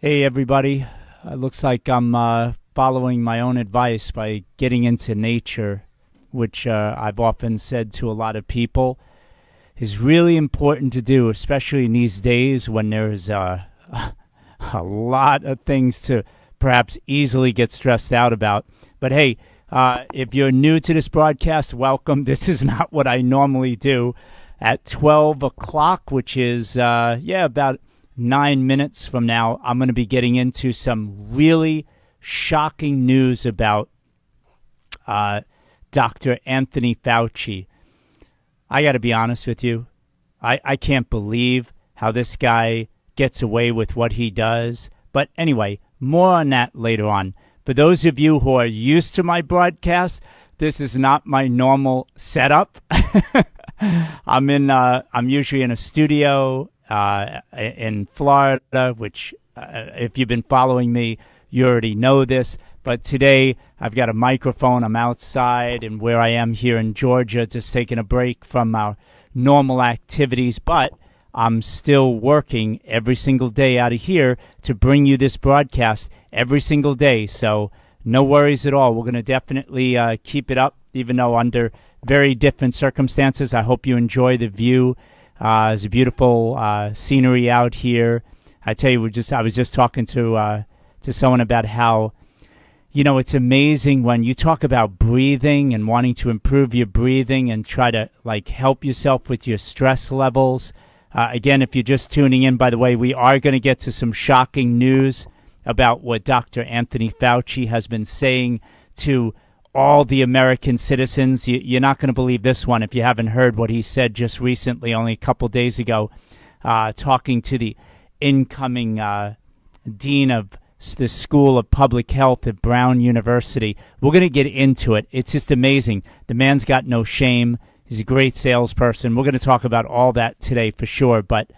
Hey, everybody. It looks like I'm following my own advice by getting into nature, which I've often said to a lot of people is really important to do, especially in these days when there's a lot of things to perhaps easily get stressed out about. But hey, if you're new to this broadcast, welcome. This is not what I normally do. At 12 o'clock, which is, about 9 minutes from now, I'm going to be getting into some really shocking news about Dr. Anthony Fauci. I got to be honest with you. I can't believe how this guy gets away with what he does. But anyway, more on that later on. For those of you who are used to my broadcast, this is not my normal setup. I'm usually in a studio in Florida, which if you've been following me, you already know this. But today I've got a microphone. I'm outside, and where I am here in Georgia, just taking a break from our normal activities. But I'm still working every single day out of here to bring you this broadcast every single day. So no worries at all. We're going to definitely keep it up, even though under very different circumstances. I hope you enjoy the view. There's a beautiful scenery out here. I tell you, I was just talking to someone about how, it's amazing when you talk about breathing and wanting to improve your breathing and try to help yourself with your stress levels. Again, if you're just tuning in, by the way, we are going to get to some shocking news about what Dr. Anthony Fauci has been saying to all the American citizens. You're not going to believe this one if you haven't heard what he said just recently, only a couple days ago, talking to the incoming dean of the School of Public Health at Brown University. We're going to get into it. It's just amazing. The man's got no shame. He's a great salesperson. We're going to talk about all that today for sure, but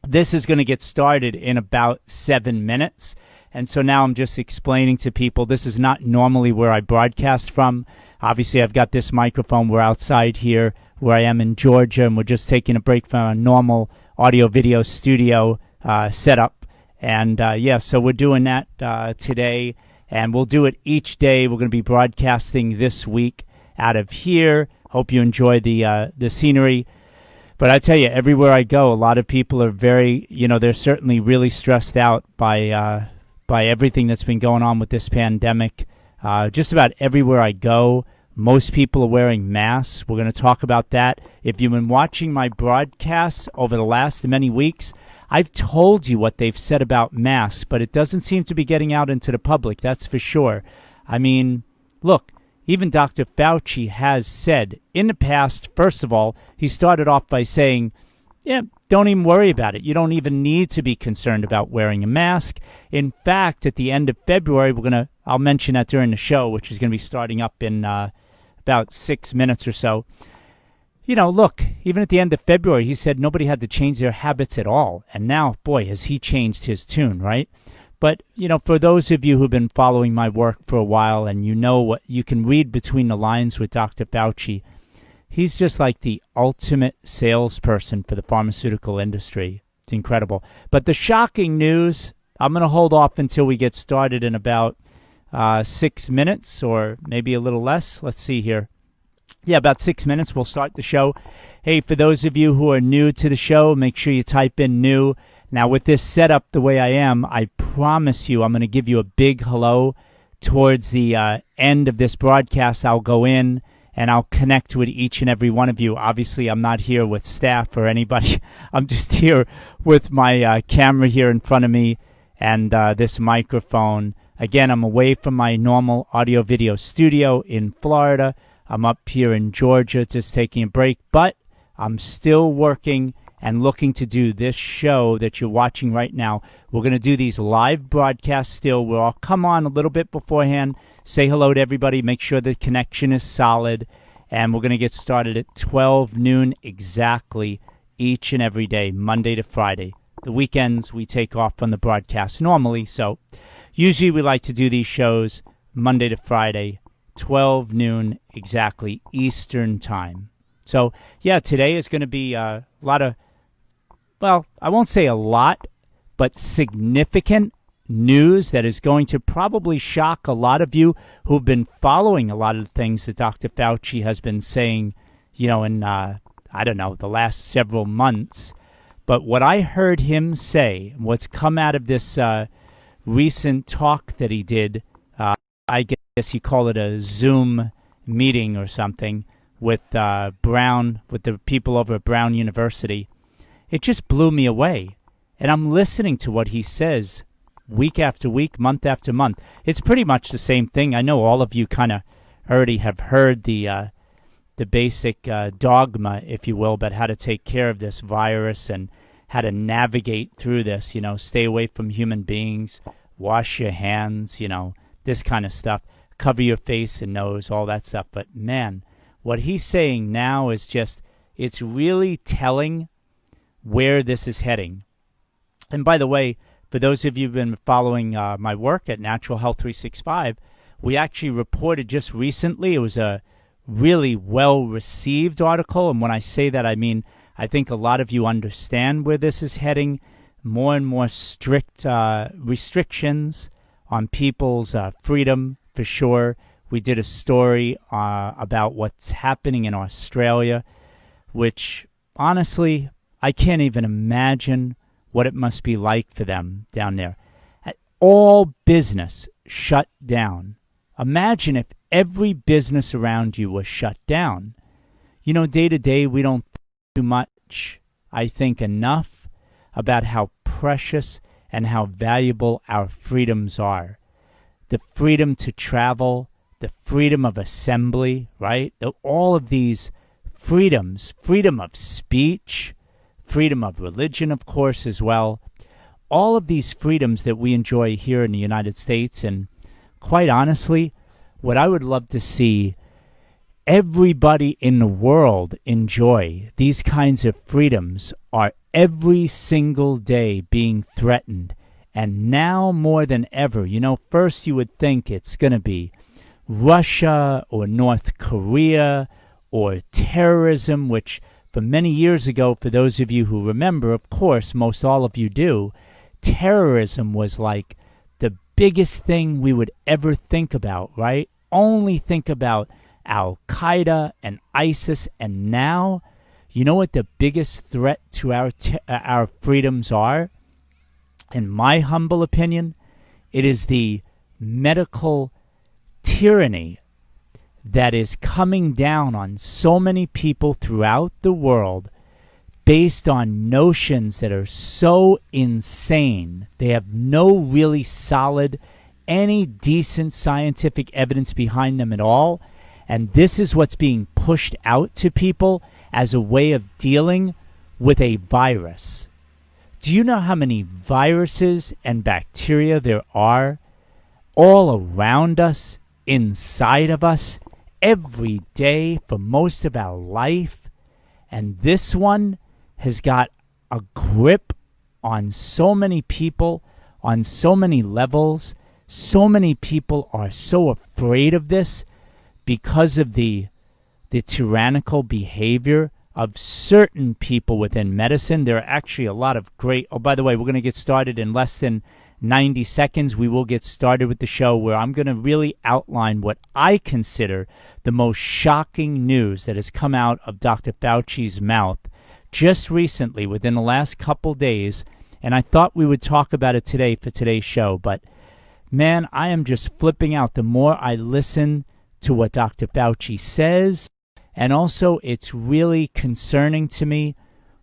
this is going to get started in about 7 minutes. And so now I'm just explaining to people, this is not normally where I broadcast from. Obviously, I've got this microphone. We're outside here where I am in Georgia, and we're just taking a break from our normal audio-video studio setup. And, so we're doing that today, and we'll do it each day. We're going to be broadcasting this week out of here. Hope you enjoy the scenery. But I tell you, everywhere I go, a lot of people are very, they're certainly really stressed out by everything that's been going on with this pandemic. Just about everywhere I go, most people are wearing masks. We're going to talk about that. If you've been watching my broadcasts over the last many weeks, I've told you what they've said about masks, but it doesn't seem to be getting out into the public, that's for sure. I mean, look, even Dr. Fauci has said in the past, first of all, he started off by saying, don't even worry about it. You don't even need to be concerned about wearing a mask. In fact, at the end of February, I'll mention that during the show, which is going to be starting up in about 6 minutes or so. Look, even at the end of February, he said nobody had to change their habits at all. And now, boy, has he changed his tune, right? But, for those of you who've been following my work for a while and you know what you can read between the lines with Dr. Fauci, he's just like the ultimate salesperson for the pharmaceutical industry. It's incredible. But the shocking news, I'm going to hold off until we get started in about 6 minutes or maybe a little less. Let's see here. Yeah, about 6 minutes. We'll start the show. Hey, for those of you who are new to the show, make sure you type in new. Now, with this setup the way I am, I promise you I'm going to give you a big hello towards the end of this broadcast. I'll go in and I'll connect with each and every one of you. Obviously, I'm not here with staff or anybody. I'm just here with my camera here in front of me and this microphone. Again, I'm away from my normal audio-video studio in Florida. I'm up here in Georgia just taking a break, but I'm still working and looking to do this show that you're watching right now. We're going to do these live broadcasts still. I'll come on a little bit beforehand, say hello to everybody, make sure the connection is solid, and we're going to get started at 12 noon exactly each and every day, Monday to Friday. The weekends we take off from the broadcast normally, so usually we like to do these shows Monday to Friday, 12 noon exactly Eastern time. So, yeah, today is going to be a lot of, well, I won't say a lot, but significant news that is going to probably shock a lot of you who've been following a lot of the things that Dr. Fauci has been saying, in, I don't know, the last several months. But what I heard him say, what's come out of this recent talk that he did, I guess you call it a Zoom meeting or something, with with the people over at Brown University, it just blew me away. And I'm listening to what he says week after week, month after month. It's pretty much the same thing. I know all of you kind of already have heard the basic dogma, if you will, about how to take care of this virus and how to navigate through this. Stay away from human beings, wash your hands, this kind of stuff, cover your face and nose, all that stuff. But man, what he's saying now is just, it's really telling where this is heading. And by the way, for those of you who've been following my work at Natural Health 365, we actually reported just recently, it was a really well-received article. And when I say that, I mean, I think a lot of you understand where this is heading. More and more strict restrictions on people's freedom, for sure. We did a story about what's happening in Australia, which honestly, I can't even imagine what it must be like for them down there. All business shut down. Imagine if every business around you was shut down. Day to day, we don't think too much, I think, enough about how precious and how valuable our freedoms are. The freedom to travel, the freedom of assembly, right? All of these freedoms, freedom of speech, freedom of religion, of course, as well. All of these freedoms that we enjoy here in the United States. And quite honestly, what I would love to see everybody in the world enjoy, these kinds of freedoms, are every single day being threatened. And now more than ever, first you would think it's going to be Russia or North Korea or terrorism, which for many years ago, for those of you who remember, of course, most all of you do, terrorism was like the biggest thing we would ever think about, right? Only think about Al-Qaeda and ISIS. And now, you know what the biggest threat to our freedoms are? In my humble opinion, it is the medical tyranny that is coming down on so many people throughout the world based on notions that are so insane. They have no really solid, any decent scientific evidence behind them at all. And this is what's being pushed out to people as a way of dealing with a virus. Do you know how many viruses and bacteria there are all around us, inside of us, every day for most of our life? And this one has got a grip on so many people, on so many levels. So many people are so afraid of this because of the tyrannical behavior of certain people within medicine. There are actually a lot of great... Oh, by the way, we're going to get started in less than 90 seconds. We will get started with the show where I'm going to really outline what I consider the most shocking news that has come out of Dr. Fauci's mouth just recently, within the last couple days. And I thought we would talk about it today for today's show. But, man, I am just flipping out the more I listen to what Dr. Fauci says. And also, it's really concerning to me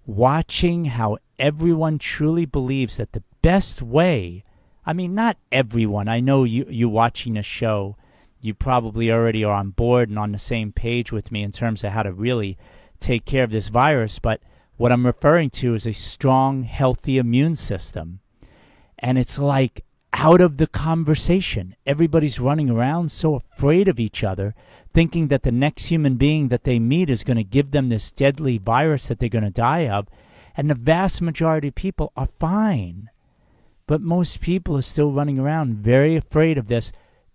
watching how everyone truly believes that the best way, I mean, not everyone. I know you watching a show, you probably already are on board and on the same page with me in terms of how to really take care of this virus. But what I'm referring to is a strong, healthy immune system. And it's like out of the conversation. Everybody's running around so afraid of each other, thinking that the next human being that they meet is going to give them this deadly virus that they're going to die of. And the vast majority of people are fine. But most people are still running around very afraid of this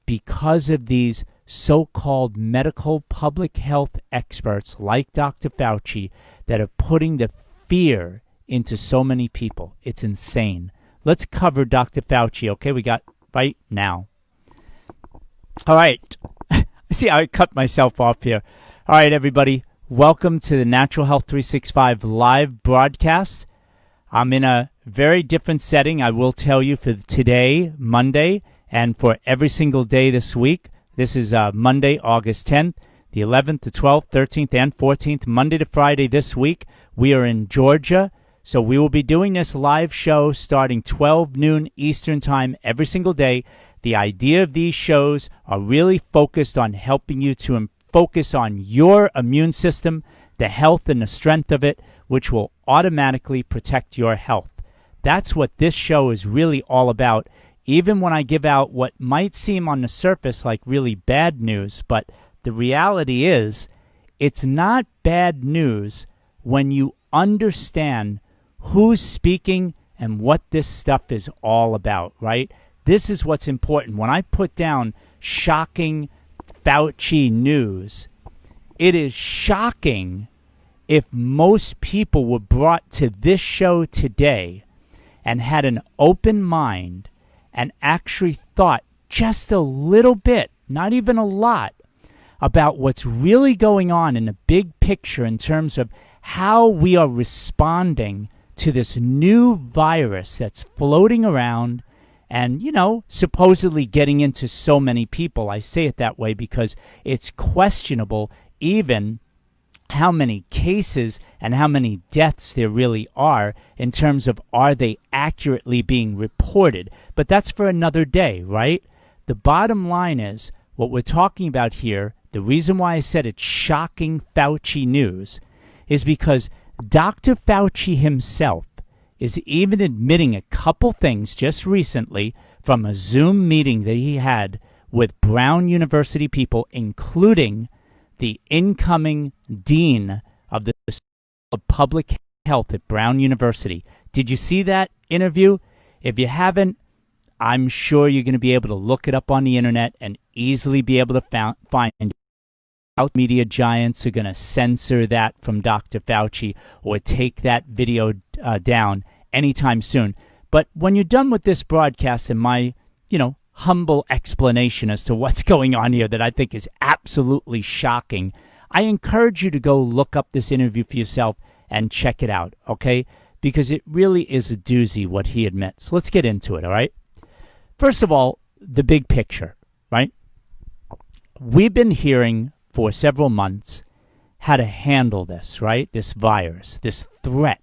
because of these so-called medical public health experts like Dr. Fauci that are putting the fear into so many people. It's insane. let's cover Dr. Fauci, okay? We got right now. All right. See, I cut myself off here. All right, everybody. Welcome to the Natural Health 365 live broadcast. I'm in a very different setting, I will tell you, for today, Monday, and for every single day this week. This is Monday, August 10th, the 11th, the 12th, 13th, and 14th, Monday to Friday this week. We are in Georgia, so we will be doing this live show starting 12 noon Eastern Time every single day. The idea of these shows are really focused on helping you to focus on your immune system, the health and the strength of it, which will automatically protect your health. That's what this show is really all about, even when I give out what might seem on the surface like really bad news. But the reality is, it's not bad news when you understand who's speaking and what this stuff is all about, right? This is what's important. When I put down shocking Fauci news, it is shocking if most people were brought to this show today and had an open mind and actually thought just a little bit, not even a lot, about what's really going on in the big picture in terms of how we are responding to this new virus that's floating around and, you know, supposedly getting into so many people. I say it that way because it's questionable even how many cases and how many deaths there really are in terms of are they accurately being reported. But that's for another day, right? The bottom line is what we're talking about here, the reason why I said it's shocking Fauci news is because Dr. Fauci himself is even admitting a couple things just recently from a Zoom meeting that he had with Brown University people, including the incoming dean of the public health at Brown University. Did you see that interview? If you haven't, I'm sure you're going to be able to look it up on the internet and easily be able to find it. Media giants are going to censor that from Dr. Fauci or take that video down anytime soon. But when you're done with this broadcast and my, humble explanation as to what's going on here that I think is absolutely shocking, I encourage you to go look up this interview for yourself and check it out, okay? Because it really is a doozy what he admits. Let's get into it, all right? First of all, the big picture, right? We've been hearing for several months how to handle this, right? This virus, this threat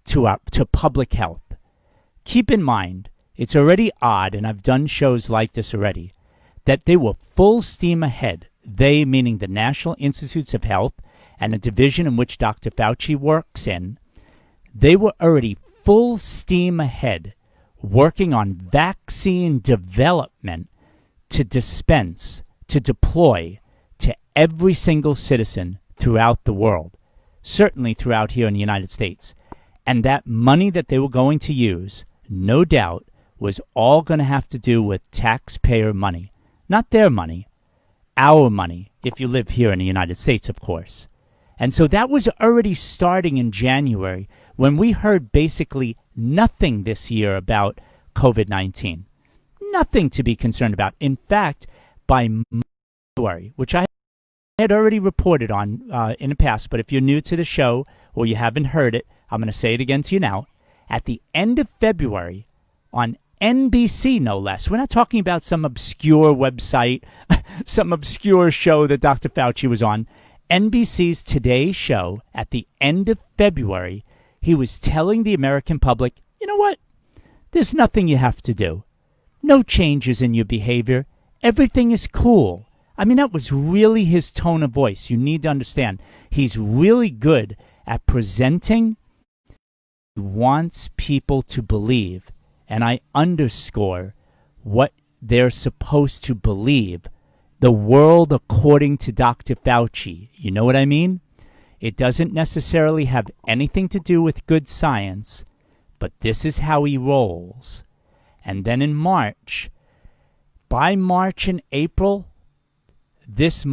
to public health. Keep in mind, it's already odd, and I've done shows like this already, that they were full steam ahead. They, meaning the National Institutes of Health and the division in which Dr. Fauci works in, they were already full steam ahead working on vaccine development to dispense, to deploy to every single citizen throughout the world, certainly throughout here in the United States. And that money that they were going to use, no doubt, was all going to have to do with taxpayer money. Not their money, our money, if you live here in the United States, of course. And so that was already starting in January when we heard basically nothing this year about COVID-19. Nothing to be concerned about. In fact, by February, which I had already reported on in the past, but if you're new to the show or you haven't heard it, I'm going to say it again to you now. At the end of February, on NBC no less, we're not talking about some obscure website, some obscure show that Dr. Fauci was on. NBC's Today Show, at the end of February, he was telling the American public, you know what? There's nothing you have to do. No changes in your behavior. Everything is cool. I mean, that was really his tone of voice. You need to understand. He's really good at presenting. He wants people to believe, and I underscore what they're supposed to believe. The world according to Dr. Fauci. You know what I mean? It doesn't necessarily have anything to do with good science, but this is how he rolls. And then in March, by March and April, this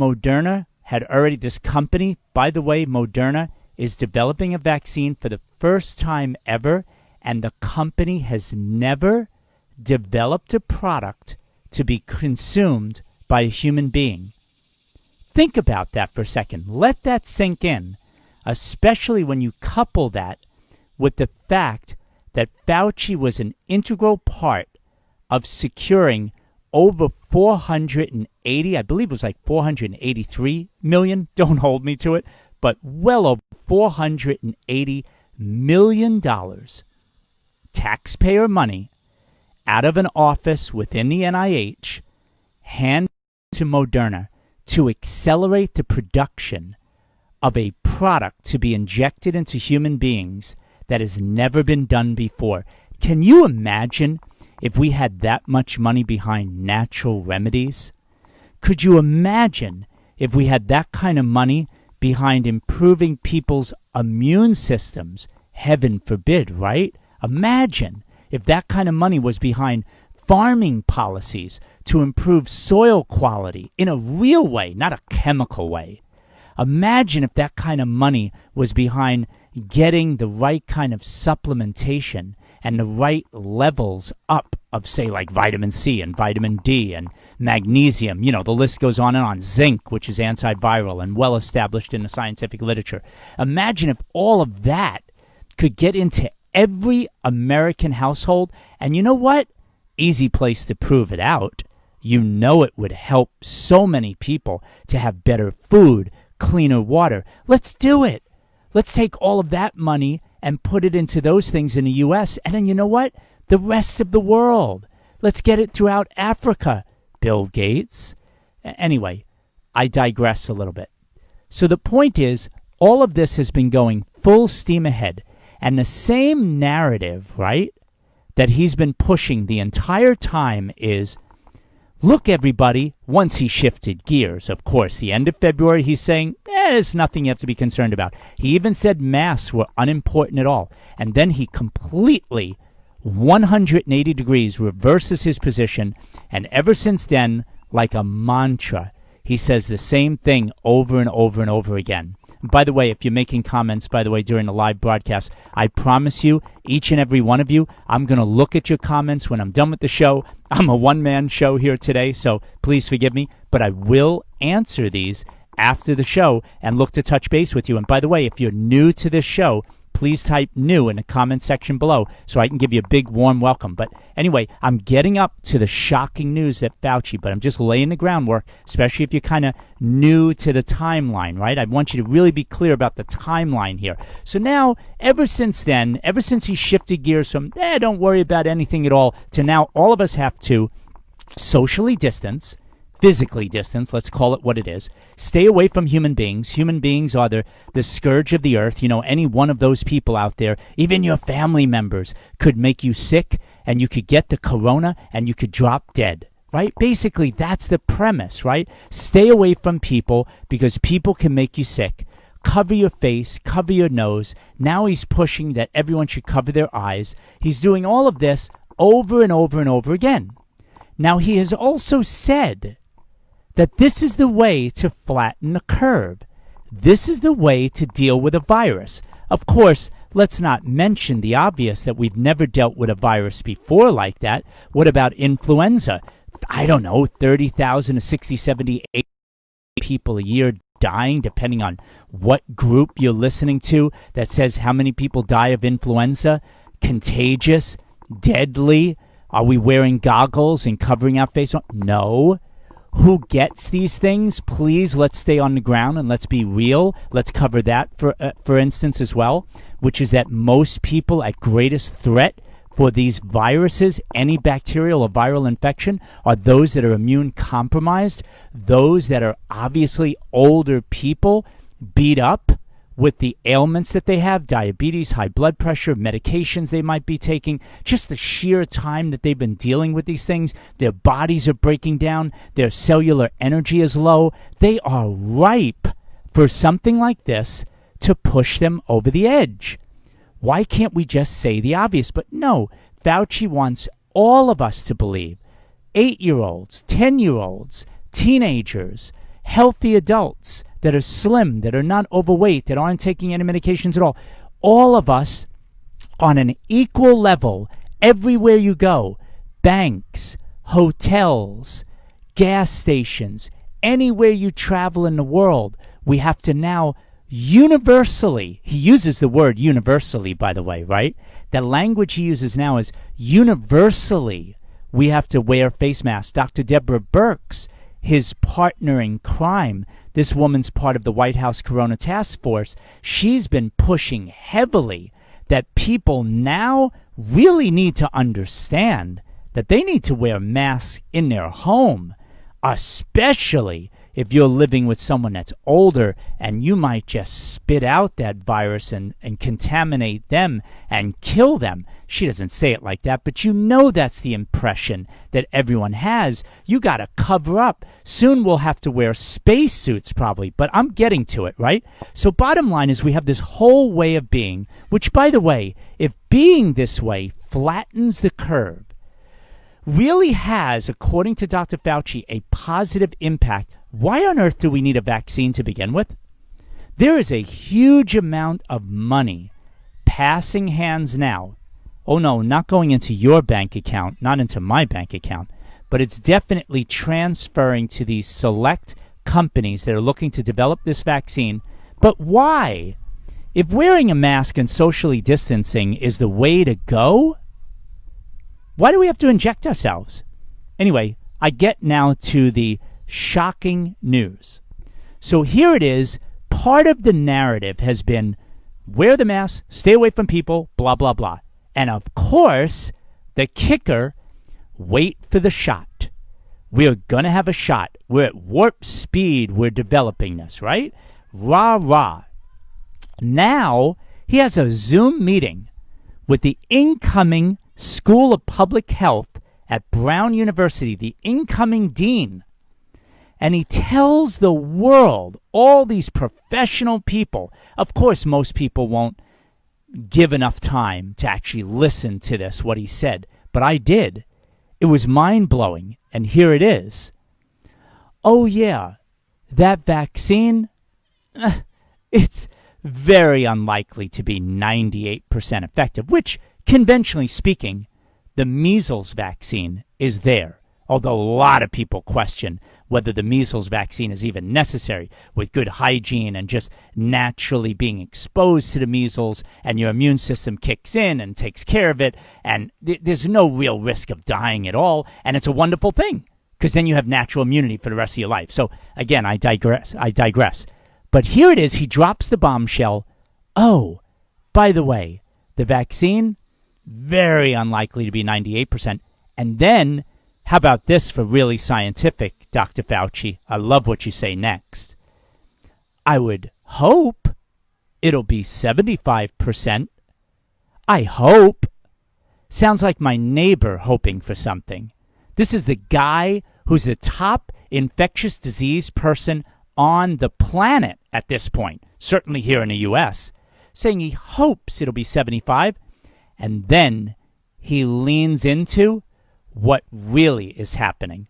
company, by the way, Moderna, is developing a vaccine for the first time ever, and the company has never developed a product to be consumed by a human being. Think about that for a second. Let that sink in, especially when you couple that with the fact that Fauci was an integral part of securing over 480, I believe it was like 483 million, don't hold me to it, but well over $480 million taxpayer money out of an office within the NIH, hand to Moderna to accelerate the production of a product to be injected into human beings that has never been done before. Can you imagine if we had that much money behind natural remedies? Could you imagine if we had that kind of money behind improving people's immune systems? Heaven forbid, right? Imagine if that kind of money was behind farming policies to improve soil quality in a real way, not a chemical way. Imagine if that kind of money was behind getting the right kind of supplementation and the right levels up of, say, like vitamin C and vitamin D and magnesium. You know, the list goes on and on. Zinc, which is antiviral and well established in the scientific literature. Imagine if all of that could get into every American household. And you know what? Easy place to prove it out. You know it would help so many people to have better food, cleaner water. Let's do it. Let's take all of that money and put it into those things in the U.S. And then you know what? The rest of the world. Let's get it throughout Africa. Bill Gates. Anyway, I digress a little bit. So the point is, all of this has been going full steam ahead. And the same narrative, right, that he's been pushing the entire time is, look, everybody, once he shifted gears, of course, the end of February, he's saying, there's nothing you have to be concerned about. He even said masks were unimportant at all. And then he completely, 180 degrees, reverses his position. And ever since then, like a mantra, he says the same thing over and over and over again. By the way, if you're making comments, during the live broadcast, I promise you, each and every one of you, I'm going to look at your comments when I'm done with the show. I'm a one-man show here today, so please forgive me, but I will answer these after the show and look to touch base with you. And by the way, if you're new to this show, please type new in the comment section below so I can give you a big warm welcome. But anyway, I'm getting up to the shocking news that Fauci, but I'm just laying the groundwork, especially if you're kind of new to the timeline, right? I want you to really be clear about the timeline here. So now, ever since then, ever since he shifted gears from, don't worry about anything at all, to now all of us have to socially distance, physically distance, let's call it what it is. Stay away from human beings. Human beings are the scourge of the earth. You know, any one of those people out there, even your family members, could make you sick, and you could get the corona, and you could drop dead, right? Basically, that's the premise, right? Stay away from people because people can make you sick. Cover your face, cover your nose. Now he's pushing that everyone should cover their eyes. He's doing all of this over and over and over again. Now, he has also said that this is the way to flatten the curve. This is the way to deal with a virus. Of course, let's not mention the obvious that we've never dealt with a virus before like that. What about influenza? I don't know, 30,000 to 60, 70, 80 people a year dying, depending on what group you're listening to that says how many people die of influenza. Contagious, deadly. Are we wearing goggles and covering our face? No. Who gets these things? Please, let's stay on the ground and let's be real. Let's cover that, for instance, as well, which is that most people at greatest threat for these viruses, any bacterial or viral infection, are those that are immune compromised, those that are obviously older people, beat up with the ailments that they have, diabetes, high blood pressure, medications they might be taking, just the sheer time that they've been dealing with these things. Their bodies are breaking down. Their cellular energy is low. They are ripe for something like this to push them over the edge. Why can't we just say the obvious? But no, Fauci wants all of us to believe, 8-year-olds, 10-year-olds, teenagers, healthy adults that are slim, that are not overweight, that aren't taking any medications at all of us on an equal level everywhere you go. Banks, hotels, gas stations, anywhere you travel in the world, we have to now universally, he uses the word universally, by the way, right? The language he uses now is universally, we have to wear face masks. Dr. Deborah Birx, his partner in crime, this woman's part of the White House Corona Task Force, she's been pushing heavily that people now really need to understand that they need to wear masks in their home, especially if you're living with someone that's older and you might just spit out that virus and contaminate them and kill them. She doesn't say it like that, but you know that's the impression that everyone has. You got to cover up. Soon we'll have to wear spacesuits probably, but I'm getting to it, right? So bottom line is we have this whole way of being, which, by the way, if being this way flattens the curve, really has, according to Dr. Fauci, a positive impact. Why on earth do we need a vaccine to begin with? There is a huge amount of money passing hands now. Oh no, not going into your bank account, not into my bank account, but it's definitely transferring to these select companies that are looking to develop this vaccine. But why? If wearing a mask and socially distancing is the way to go, why do we have to inject ourselves? Anyway, I get now to the shocking news. So here it is. Part of the narrative has been wear the mask, stay away from people, blah, blah, blah. And of course, the kicker, wait for the shot. We're going to have a shot. We're at warp speed. We're developing this, right? Rah, rah. Now, he has a Zoom meeting with the incoming School of Public Health at Brown University, the incoming dean. And he tells the world, all these professional people, of course, most people won't give enough time to actually listen to this, what he said. But I did. It was mind-blowing. And here it is. Oh, yeah, that vaccine, it's very unlikely to be 98% effective, which, conventionally speaking, the measles vaccine is there. Although a lot of people question whether the measles vaccine is even necessary with good hygiene and just naturally being exposed to the measles and your immune system kicks in and takes care of it. And there's no real risk of dying at all. And it's a wonderful thing because then you have natural immunity for the rest of your life. So again, I digress. But here it is. He drops the bombshell. Oh, by the way, the vaccine, very unlikely to be 98%. And then, how about this for really scientific, Dr. Fauci? I love what you say next. I would hope it'll be 75%. I hope. Sounds like my neighbor hoping for something. This is the guy who's the top infectious disease person on the planet at this point, certainly here in the U.S., saying he hopes it'll be 75%. And then he leans into what really is happening.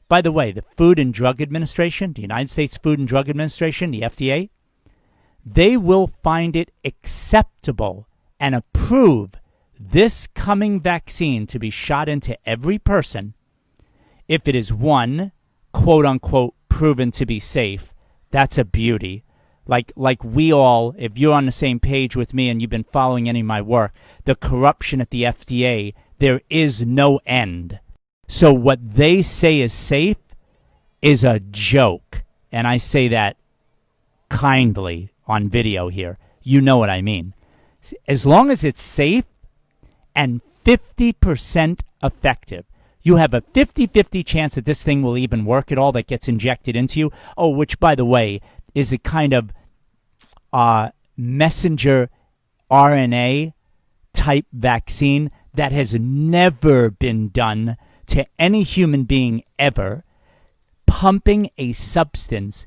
By the way, the Food and Drug Administration, the United States Food and Drug Administration, the FDA, they will find it acceptable and approve this coming vaccine to be shot into every person if it is, one, quote unquote, proven to be safe. That's a beauty. Like we all, if you're on the same page with me and you've been following any of my work, the corruption at the FDA, there is no end. So what they say is safe is a joke. And I say that kindly on video here. You know what I mean. As long as it's safe and 50% effective, you have a 50-50 chance that this thing will even work at all that gets injected into you. Oh, which, by the way, is a kind of messenger RNA type vaccine that has never been done to any human being ever, pumping a substance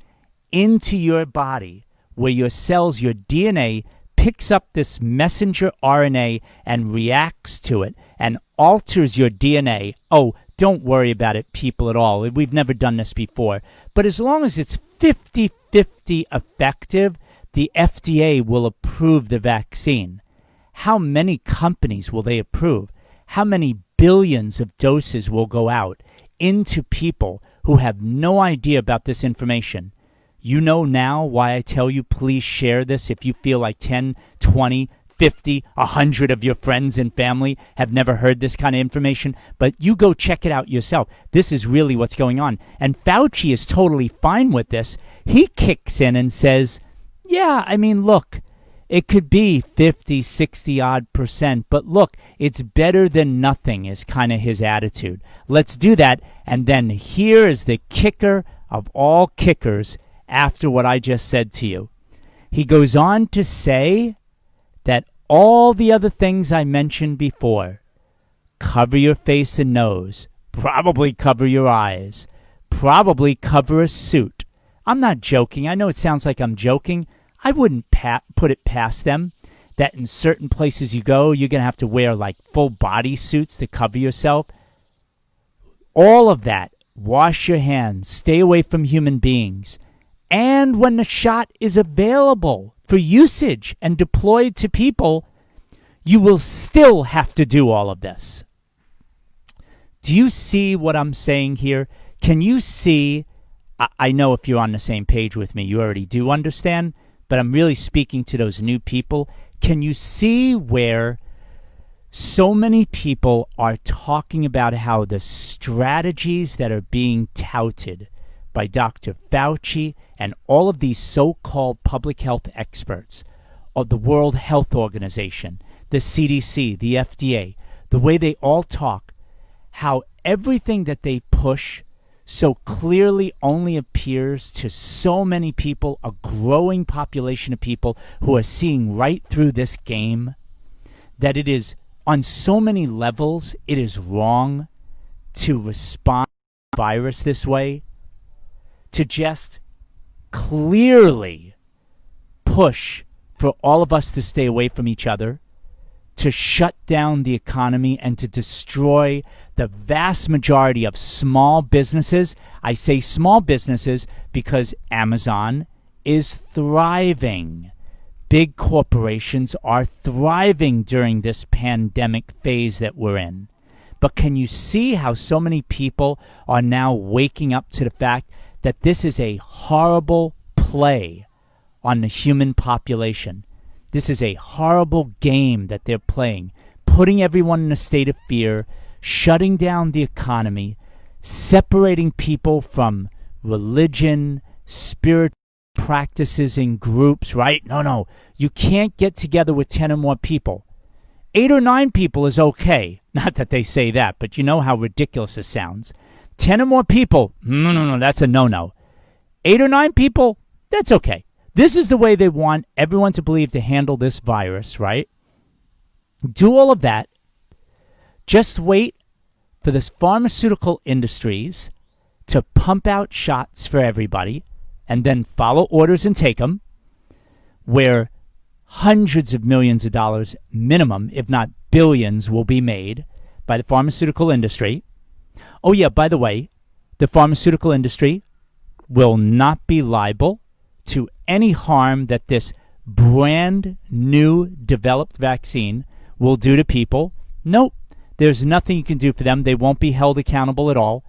into your body where your cells, your DNA, picks up this messenger RNA and reacts to it and alters your DNA. Oh, don't worry about it, people, at all. We've never done this before. But as long as it's 50-50 effective, the FDA will approve the vaccine. How many companies will they approve? How many billions of doses will go out into people who have no idea about this information? You know now why I tell you, please share this if you feel like 10, 20, 50, 100 of your friends and family have never heard this kind of information. But you go check it out yourself. This is really what's going on. And Fauci is totally fine with this. He kicks in and says, yeah, I mean, look, it could be 50, 60 odd %, but look, it's better than nothing is kind of his attitude. Let's do that. And then here is the kicker of all kickers after what I just said to you. He goes on to say that all the other things I mentioned before, cover your face and nose, probably cover your eyes, probably cover a suit. I'm not joking. I know it sounds like I'm joking. I wouldn't put it past them that in certain places you go, you're going to have to wear like full body suits to cover yourself. All of that. Wash your hands. Stay away from human beings. And when the shot is available for usage and deployed to people, you will still have to do all of this. Do you see what I'm saying here? Can you see? I know if you're on the same page with me, you already do understand, but I'm really speaking to those new people. Can you see where so many people are talking about how the strategies that are being touted by Dr. Fauci and all of these so-called public health experts of the World Health Organization, the CDC, the FDA, the way they all talk, how everything that they push so clearly only appears to so many people, a growing population of people who are seeing right through this game, that it is on so many levels, it is wrong to respond to the virus this way, to just clearly push for all of us to stay away from each other, to shut down the economy and to destroy the vast majority of small businesses. I say small businesses because Amazon is thriving. Big corporations are thriving during this pandemic phase that we're in. But can you see how so many people are now waking up to the fact that this is a horrible play on the human population? This is a horrible game that they're playing, putting everyone in a state of fear, shutting down the economy, separating people from religion, spiritual practices in groups, right? No, you can't get together with 10 or more people. 8 or 9 people is okay. Not that they say that, but you know how ridiculous this sounds. 10 or more people, no, that's a no-no. 8 or 9 people, that's okay. This is the way they want everyone to believe to handle this virus, right? Do all of that. Just wait for the pharmaceutical industries to pump out shots for everybody and then follow orders and take them, where hundreds of millions of dollars minimum, if not billions, will be made by the pharmaceutical industry. Oh, yeah, by the way, the pharmaceutical industry will not be liable to any harm that this brand new developed vaccine will do to people. Nope, there's nothing you can do for them. They won't be held accountable at all.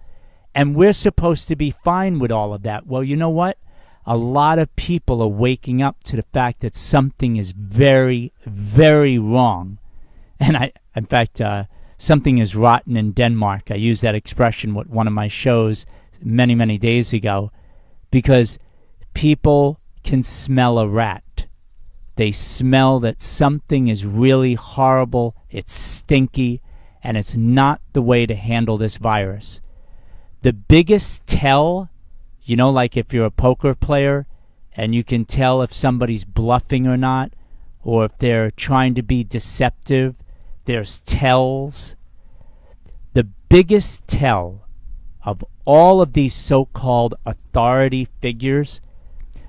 And we're supposed to be fine with all of that. Well, you know what? A lot of people are waking up to the fact that something is very, very wrong. And in fact, something is rotten in Denmark. I used that expression with one of my shows many, many days ago, because people can smell a rat. They smell that something is really horrible, it's stinky, and it's not the way to handle this virus. The biggest tell, you know, like if you're a poker player and you can tell if somebody's bluffing or not, or if they're trying to be deceptive, there's tells. The biggest tell of all of these so-called authority figures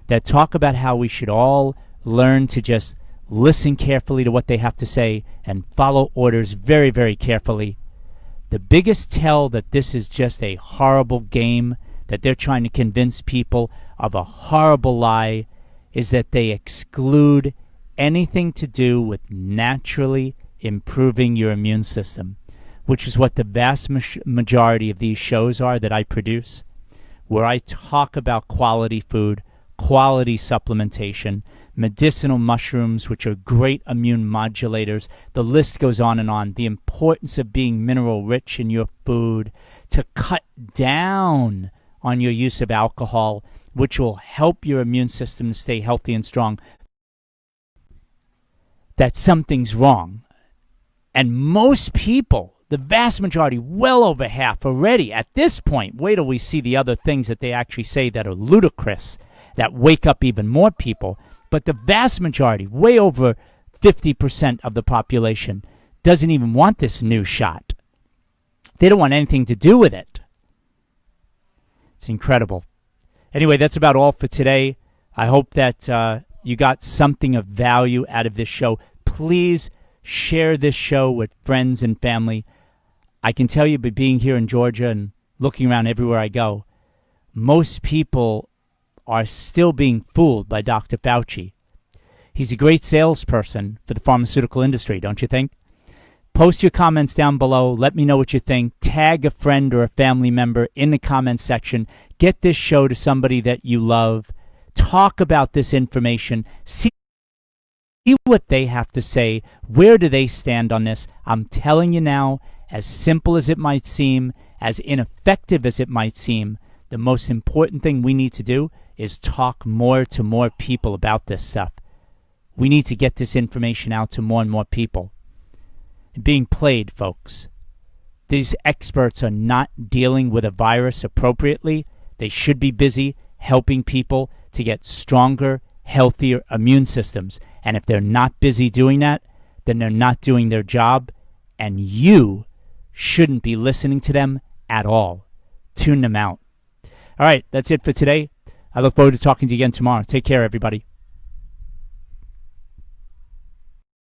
that talk about how we should all learn to just listen carefully to what they have to say and follow orders very, very carefully. The biggest tell that this is just a horrible game, that they're trying to convince people of a horrible lie, is that they exclude anything to do with naturally improving your immune system, which is what the vast majority of these shows are that I produce, where I talk about quality food, quality supplementation, medicinal mushrooms, which are great immune modulators. The list goes on and on. The importance of being mineral rich in your food, to cut down on your use of alcohol, which will help your immune system stay healthy and strong. That something's wrong. And most people, the vast majority, well over half already at this point, wait till we see the other things that they actually say that are ludicrous, that wake up even more people. But the vast majority, way over 50% of the population, doesn't even want this new shot. They don't want anything to do with it. It's incredible. Anyway, that's about all for today. I hope that you got something of value out of this show. Please share this show with friends and family. I can tell you, by being here in Georgia and looking around everywhere I go, most people are still being fooled by Dr. Fauci. He's a great salesperson for the pharmaceutical industry, don't you think? Post your comments down below. Let me know what you think. Tag a friend or a family member in the comments section. Get this show to somebody that you love. Talk about this information. See what they have to say. Where do they stand on this? I'm telling you now, as simple as it might seem, as ineffective as it might seem, the most important thing we need to do is talk more to more people about this stuff. We need to get this information out to more and more people. Being played, folks. These experts are not dealing with a virus appropriately. They should be busy helping people to get stronger, healthier immune systems. And if they're not busy doing that, then they're not doing their job. And you shouldn't be listening to them at all. Tune them out. All right, that's it for today. I look forward to talking to you again tomorrow. Take care, everybody.